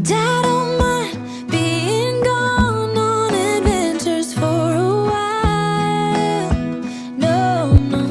And I don't mind being gone on adventures for a while. No, no.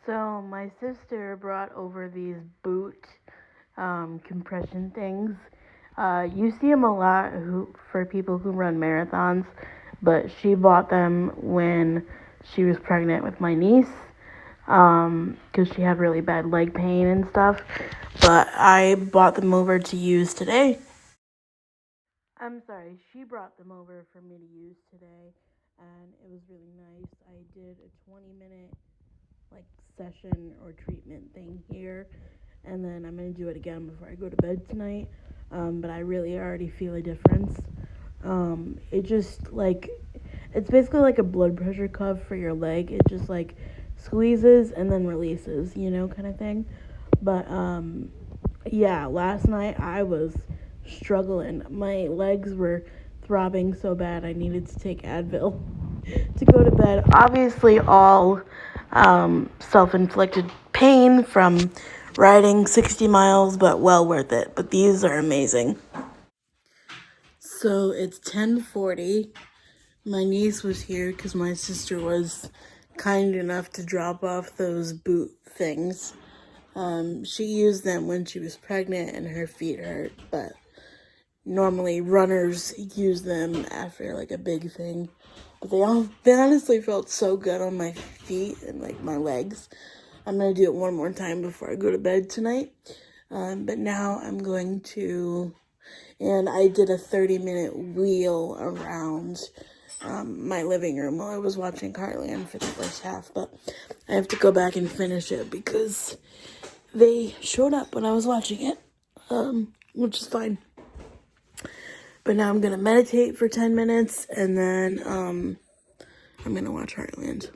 So my sister brought over these boot compression things. You see them a lot for people who run marathons, but she bought them when she was pregnant with my niece because she had really bad leg pain and stuff. But I bought them over to use today. I'm sorry, she brought them over for me to use today, and it was really nice. I did a 20-minute like session or treatment thing here, and then I'm gonna do it again before I go to bed tonight. But I really already feel a difference. It just like it's basically like a blood pressure cuff for your leg. It just like squeezes and then releases, kind of thing. But yeah, last night I was struggling. My legs were throbbing so bad I needed to take Advil to go to bed. Obviously, all self-inflicted pain from riding 60 miles, but well worth it. But these are amazing. So it's 10:40. My niece was here because my sister was kind enough to drop off those boot things. She used them when she was pregnant and her feet hurt, but normally runners use them after like a big thing. But they honestly felt so good on my feet and like my legs. I'm gonna do it one more time before I go to bed tonight. But now I'm going to, and I did a 30-minute wheel around my living room while I was watching Heartland for the first half, but I have to go back and finish it because they showed up when I was watching it, which is fine. But now I'm gonna meditate for 10 minutes, and then I'm gonna watch Heartland.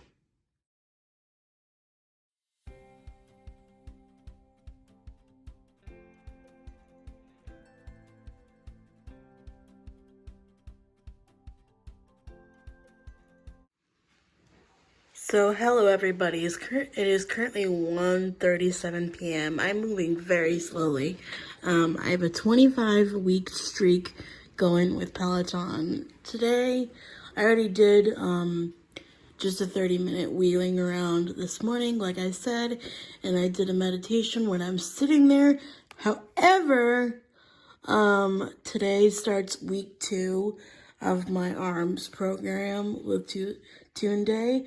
So hello everybody, it is currently 1:37 p.m. I'm moving very slowly. I have a 25-week streak going with Peloton. Today, I already did just a 30-minute wheeling around this morning, like I said, and I did a meditation when I'm sitting there. However, today starts week 2 of my ARMS program with Tune Day.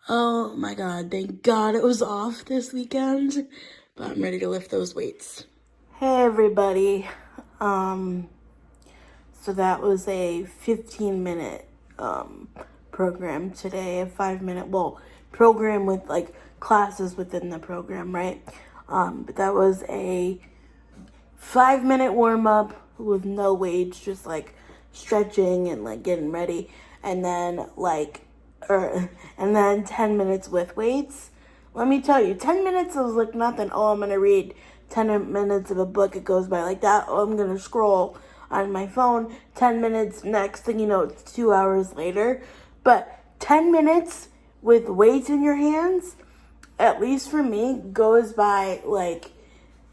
Oh my god, thank god it was off this weekend, but I'm ready to lift those weights. Hey everybody, so that was a 15-minute program today, a 5-minute, program with like classes within the program, right? But that was a 5-minute warm up with no weights, just like stretching and like getting ready, and then and then 10 minutes with weights. Let me tell you, 10 minutes was like nothing. Oh, I'm gonna read 10 minutes of a book. It goes by like that. Oh, I'm gonna scroll on my phone. 10 minutes. Next thing you know, it's 2 hours later. But 10 minutes with weights in your hands, at least for me, goes by like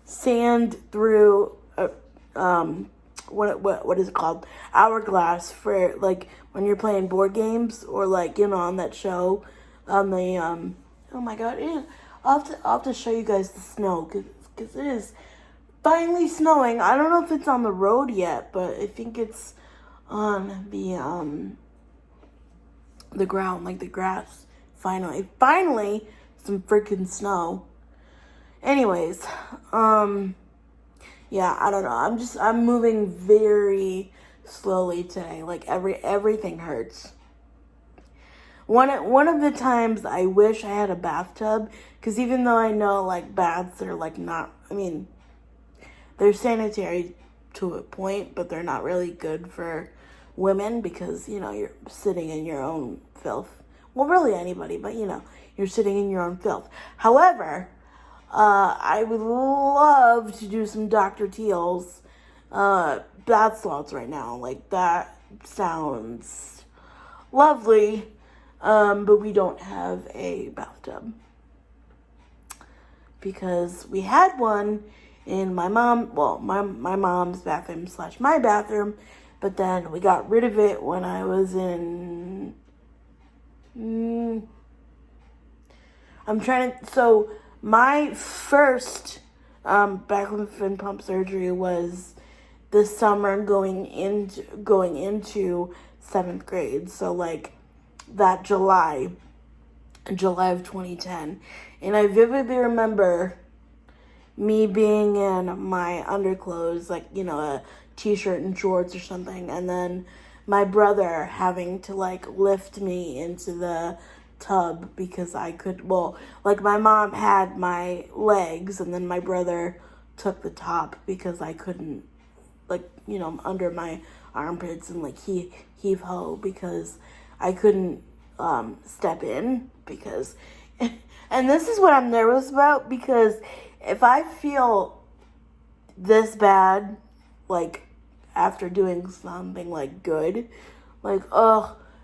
sand through what is it called, hourglass, for like when you're playing board games, or like, you know, on that show on the oh my god, I'll have to show you guys the snow, because it is finally snowing. I don't know if it's on the road yet, but I think it's on the ground, like the grass. Finally some freaking snow. Anyways, yeah, I don't know. I'm moving very slowly today. Like everything hurts. One of the times I wish I had a bathtub, because even though I know like baths are like not, I mean, they're sanitary to a point, but they're not really good for women, because, you know, you're sitting in your own filth. Well, really anybody, but you know, you're sitting in your own filth. However, I would love to do some Dr. Teal's bath salts right now. Like, that sounds lovely, but we don't have a bathtub, because we had one in my mom's bathroom / my bathroom, but then we got rid of it when I was in so my first back when pump surgery was this summer, going into 7th grade. So like that July of 2010. And I vividly remember me being in my underclothes, like, you know, a t-shirt and shorts or something, and then my brother having to like lift me into the tub, because I could, well, like my mom had my legs and then my brother took the top, because I couldn't, like, you know, under my armpits, and like heave ho, because I couldn't step in, because and this is what I'm nervous about, because if I feel this bad, like after doing something like good, like,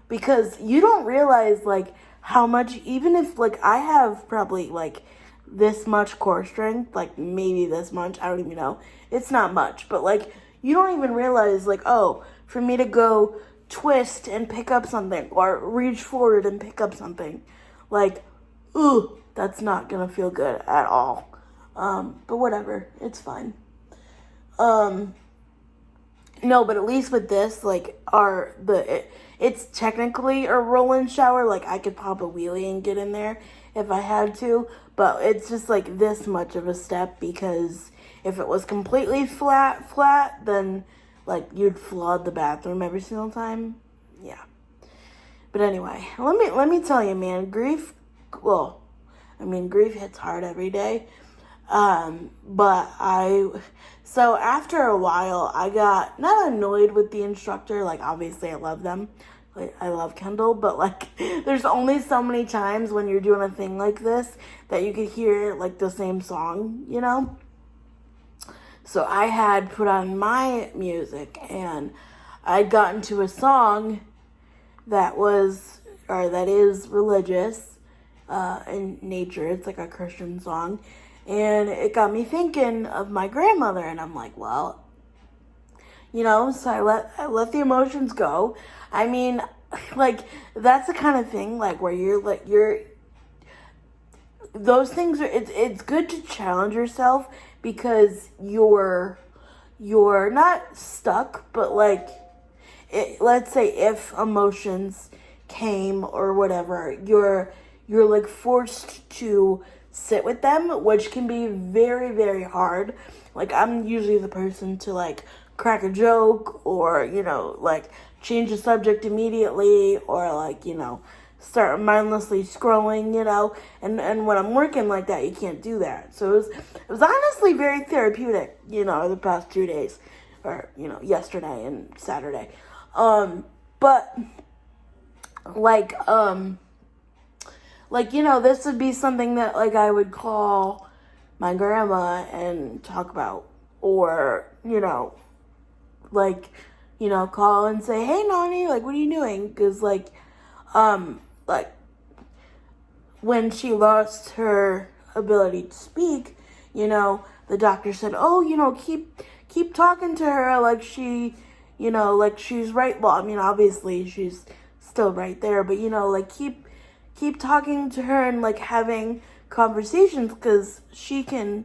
because you don't realize like how much, even if like I have probably like this much core strength, like maybe this much, I don't even know, it's not much, but like you don't even realize like, oh, for me to go twist and pick up something, or reach forward and pick up something, like, ooh, that's not gonna feel good at all. But whatever, it's fine. No, but at least with this, like, it's technically a roll-in shower. Like, I could pop a wheelie and get in there if I had to, but it's just like this much of a step, because if it was completely flat, then like you'd flood the bathroom every single time. Yeah. But anyway, let me tell you, man, grief hits hard every day. So after a while, I got not annoyed with the instructor. Like, obviously I love them. Like, I love Kendall, but like, there's only so many times when you're doing a thing like this that you could hear like the same song, you know? So I had put on my music, and I'd gotten to a song that is religious, in nature. It's like a Christian song. And it got me thinking of my grandmother, and I'm like, well, you know, so I let the emotions go. I mean, like, that's the kind of thing, like, where those things are, it's good to challenge yourself, because you're not stuck, but like, let's say if emotions came or whatever, you're like forced to sit with them, which can be very, very hard. Like, I'm usually the person to like crack a joke, or, you know, like change the subject immediately, or like, you know, start mindlessly scrolling, and when I'm working like that, you can't do that. So it was honestly very therapeutic, the past 2 days, or, yesterday and Saturday. But like, this would be something that, like, I would call my grandma and talk about, or, call and say, hey, Nani, like, what are you doing? Because, like, when she lost her ability to speak, the doctor said, oh, keep talking to her like she, like she's right. Well, I mean, obviously she's still right there, but, like, keep talking to her and, like, having conversations, because she can,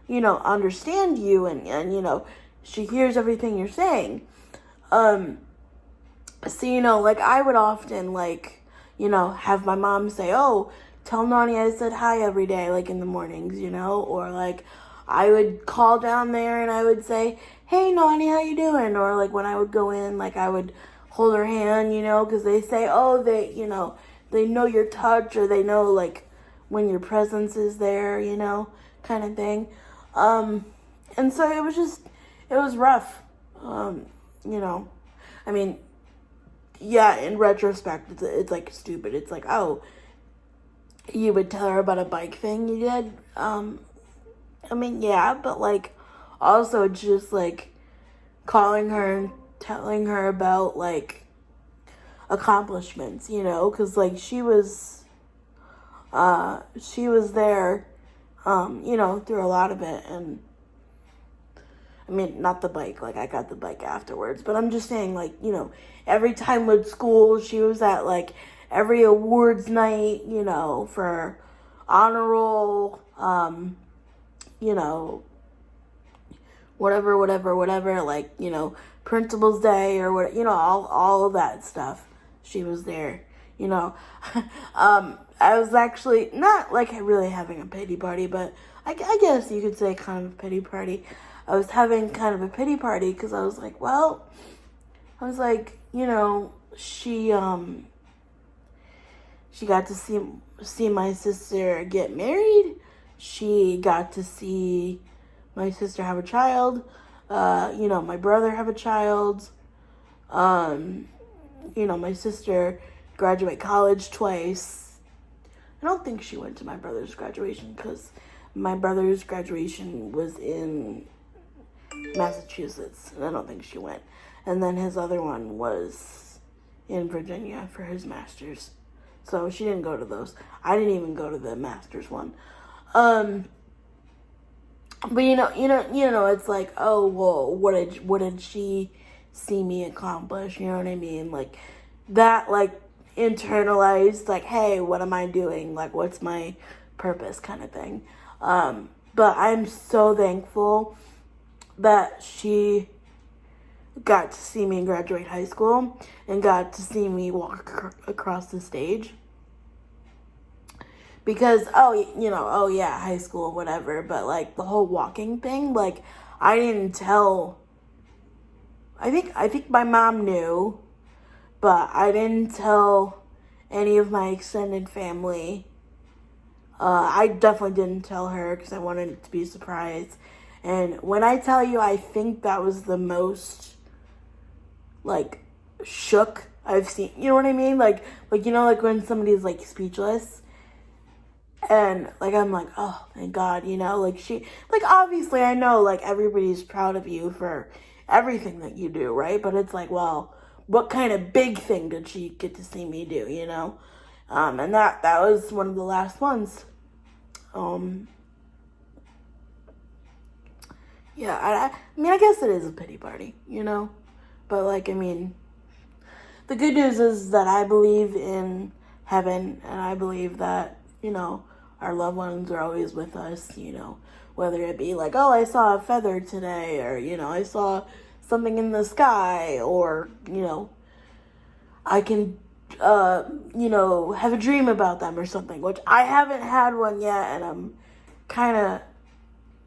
understand you, and she hears everything you're saying. So, like, I would often, like, have my mom say, oh, tell Nani I said hi every day, like, in the mornings, or, like, I would call down there and I would say, hey, Nani, how you doing? Or, like, when I would go in, like, I would hold her hand, because they say, oh, they know your touch, or they know, like, when your presence is there, kind of thing. And so it was rough, I mean, yeah, in retrospect, it's like, stupid. It's like, oh, you would tell her about a bike thing you did? I mean, yeah, but, like, also just, like, calling her and telling her about, like, accomplishments, because, like, she was there, through a lot of it, and, I mean, not the bike, like, I got the bike afterwards, but I'm just saying, like, every time with school, she was at, like, every awards night, for honor roll, whatever, like, principal's day, or what, all of that stuff. She was there, I was actually not, like, really having a pity party, but I guess you could say kind of a pity party. I was having kind of a pity party because I was like, she got to see my sister get married. She got to see my sister have a child. My brother have a child. My sister graduate college twice. I don't think she went to my brother's graduation because my brother's graduation was in Massachusetts, and I don't think she went. And then his other one was in Virginia for his master's, so she didn't go to those. I didn't even go to the master's one. But it's like, oh, well, what did she see me accomplish? You know what I mean? Like, that, like, internalized, like, hey, what am I doing? Like, what's my purpose, kind of thing. But I'm so thankful that she got to see me graduate high school and got to see me walk across the stage. Because, oh yeah, high school, whatever, but, like, the whole walking thing, like, I didn't tell, I think my mom knew, but I didn't tell any of my extended family. I definitely didn't tell her because I wanted it to be a surprise. And when I tell you, I think that was the most, like, shook I've seen. You know what I mean? Like when somebody's, like, speechless. And, like, I'm like, oh, thank God, like, she, like, obviously I know, like, everybody's proud of you for everything that you do, right? But it's like, well, what kind of big thing did she get to see me do, And that was one of the last ones. Yeah, I mean, I guess it is a pity party, But, like, I mean, the good news is that I believe in heaven, and I believe that, our loved ones are always with us, whether it be like, oh, I saw a feather today, or, I saw something in the sky, or, I can, have a dream about them or something, which I haven't had one yet, and I'm kind of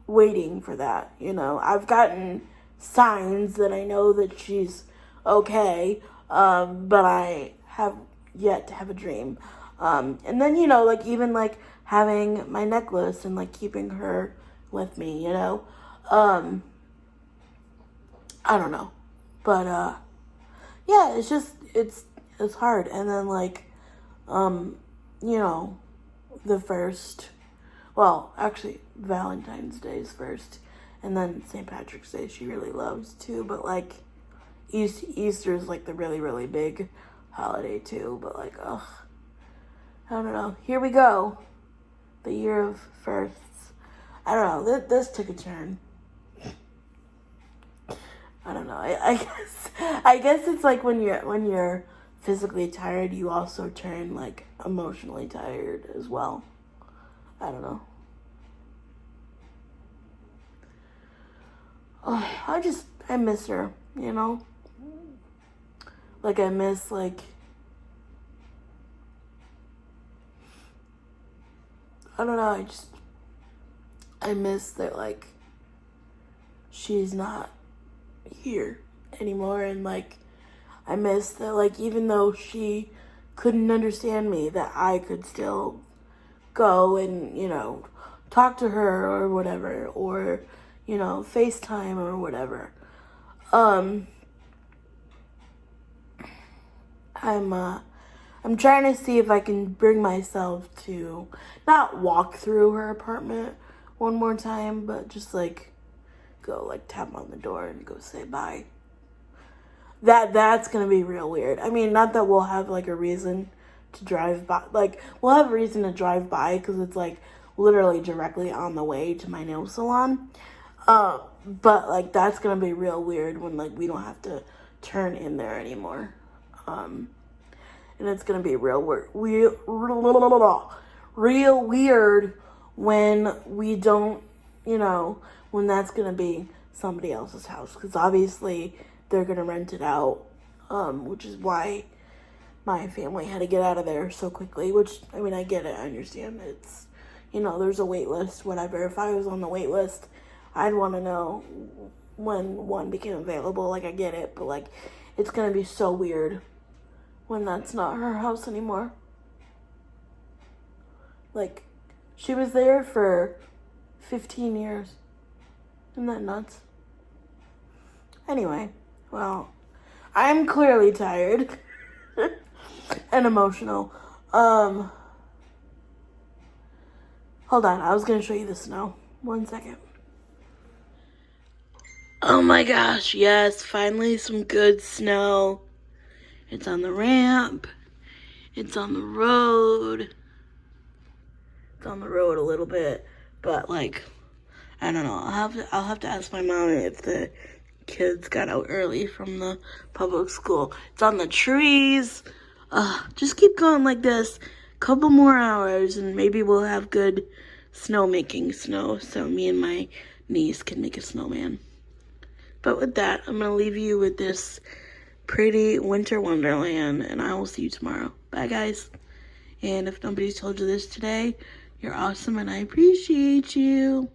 waiting for that, I've gotten signs that I know that she's okay, but I have, yet to have a dream. And then, you know, like even like having my necklace and like keeping her with me, you know. I don't know. But yeah, it's just it's hard. And then like you know, the first, well, actually Valentine's Day is first, and then St. Patrick's Day she really loves too, but like Easter is like the really, really big holiday too, but like, ugh, I don't know. Here we go. The year of firsts. I don't know. This took a turn. I don't know. I guess it's like when you're physically tired, you also turn like emotionally tired as well. I don't know. Oh, I miss her, you know? Like I miss like I don't know, I miss that like she's not here anymore, and like I miss that like even though she couldn't understand me, that I could still go and, you know, talk to her or whatever, or, you know, FaceTime or whatever. I'm trying to see if I can bring myself to not walk through her apartment one more time, but just like go like tap on the door and go say bye. That's gonna be real weird. I mean, not that we'll have like a reason to drive by. Like we'll have a reason to drive by because it's like literally directly on the way to my nail salon. But like that's gonna be real weird when like we don't have to turn in there anymore. And it's gonna be real weird when we don't, you know, when that's gonna be somebody else's house, because obviously they're gonna rent it out, which is why my family had to get out of there so quickly. Which, I mean, I get it, I understand. It's, you know, there's a wait list, whatever. If I was on the wait list, I'd want to know when one became available. Like, I get it, but like, it's gonna be so weird when that's not her house anymore. Like, she was there for 15 years. Isn't that nuts? Anyway, well, I'm clearly tired and emotional. Hold on, I was gonna show you the snow. 1 second. Oh my gosh, yes, finally some good snow. It's on the ramp. It's on the road. It's on the road a little bit, but like, I don't know. I'll have to ask my mom if the kids got out early from the public school. It's on the trees. Just keep going like this. Couple more hours and maybe we'll have good snowmaking snow, so me and my niece can make a snowman. But with that, I'm gonna leave you with this pretty winter wonderland, and I will see you tomorrow. Bye, guys. And if nobody's told you this today, you're awesome and I appreciate you.